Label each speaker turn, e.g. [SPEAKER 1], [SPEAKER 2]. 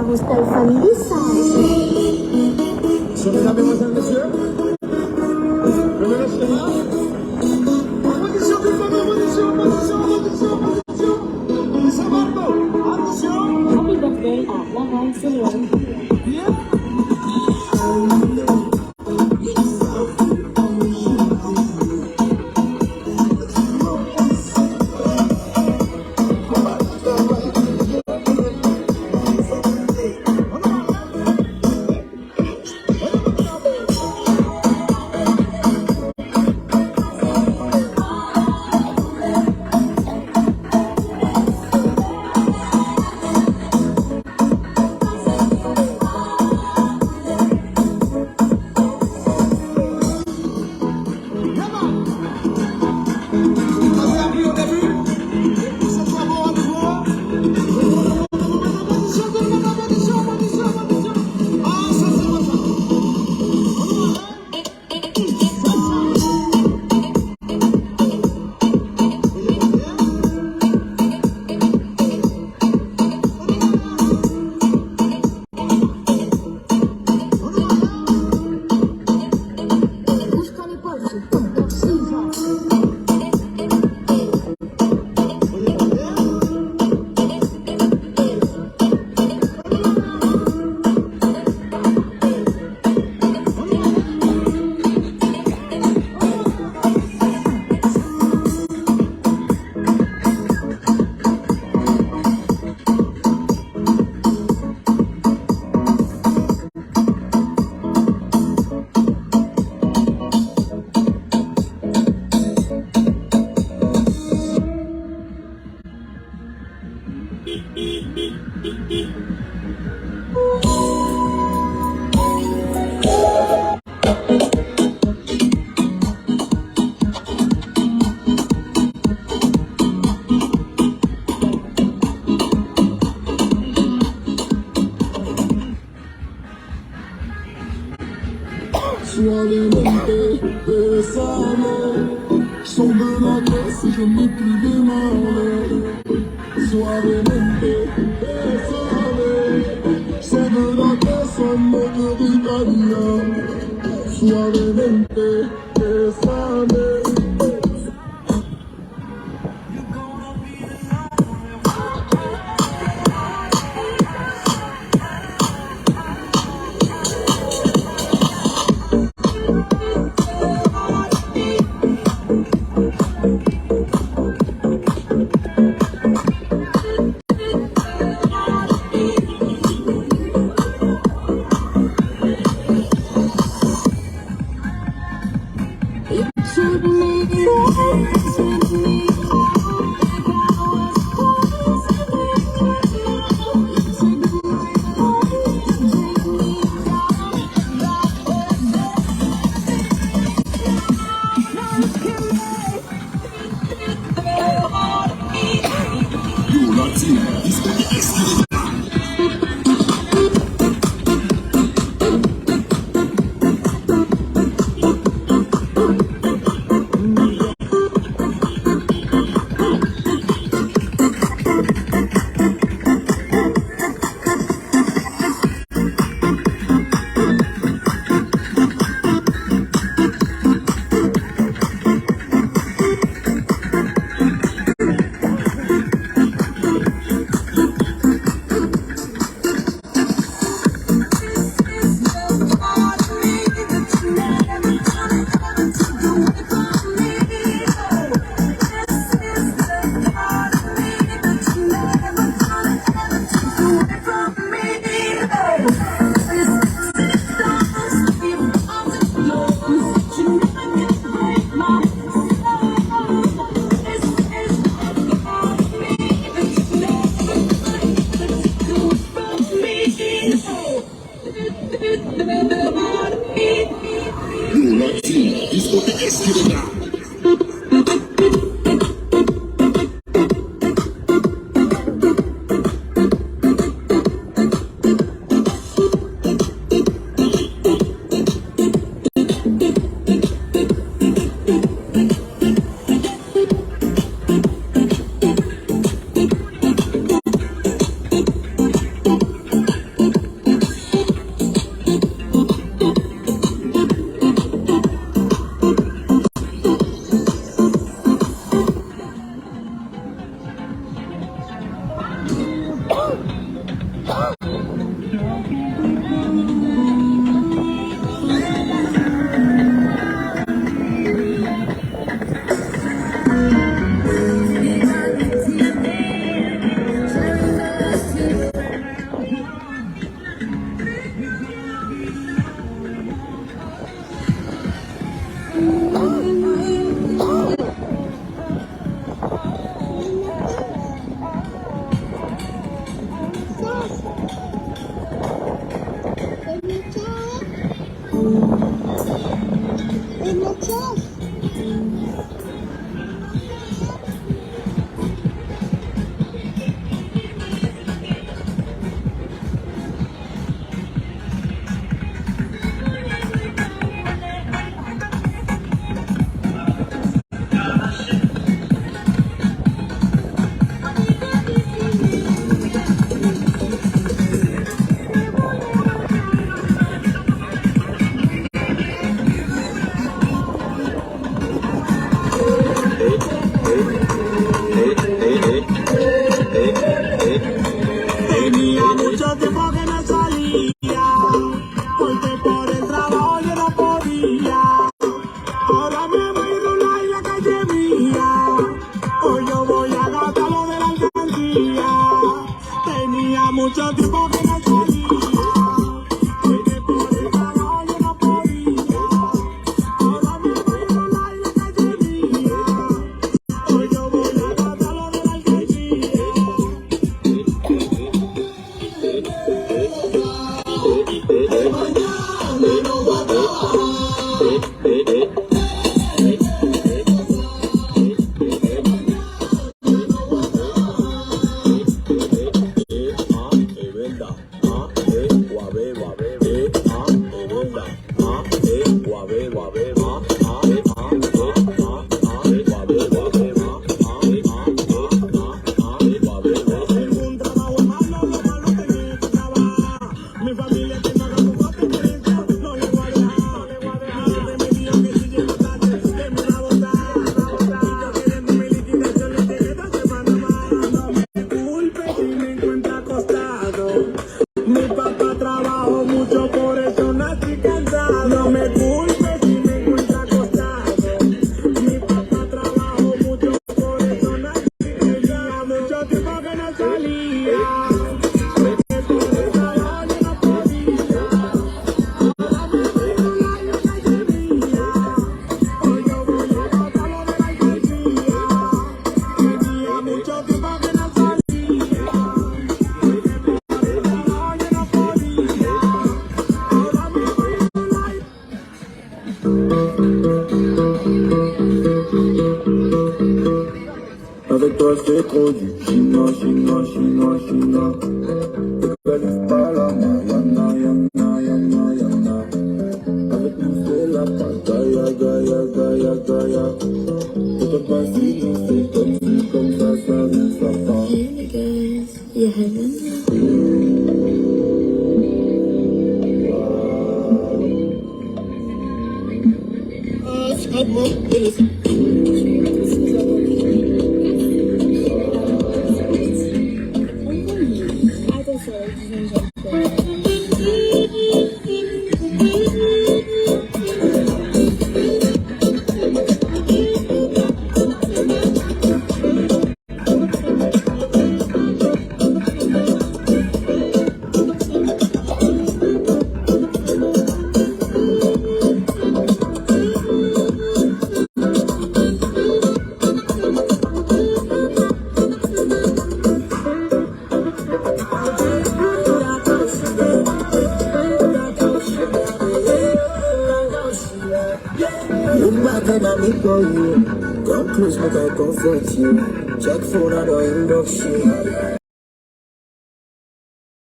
[SPEAKER 1] vous téléphone message.
[SPEAKER 2] Mesdames, Mesdemoiselles, Messieurs, le ménage schéma. Position du premier, position. Ça va bon. Attention.
[SPEAKER 1] Happy birthday à Laval Céline.
[SPEAKER 2] Suavemente, bésame, sobre la cabeza yo me pide mal. Suavemente, bésame, sobre la cabeza me gritaría. Suavemente, bésame. Tenía mucho tiempo que no salía, porque por el trabajo yo no podía. Ahora me voy a rular en la calle mía, hoy yo voy a gastar lo de la alcaldía. Tenía mucho tiempo que no salía, porque por el trabajo yo no podía. Ahora me voy a rular en la calle mía, hoy yo voy a gastar lo de la alcaldía. Mi papá trabajó mucho, por eso nací cansado. No me culpes si me encuentro acostado. Mi papá trabajó mucho, por eso nací cansado. Tenía mucho tiempo que no salía, porque por el trabajo yo no podía. Ahora me voy a rular en la calle mía, hoy yo voy a gastar lo de la alcaldía. Tenía mucho tiempo que no salía. Avec toi c'est trop du chinois, chinois, chinois, chinois. Égalises pas la Mariana, yana, yana, yana. Avec nous c'est la pagaille, gaïa, gaïa, gaïa. C'est pas si on fait comme ça, ça ne va pas.
[SPEAKER 1] Hey niggas, you heaven?
[SPEAKER 2] Look back and I make for you. Come close, make I comfort you. Check phone, I don't inbox you.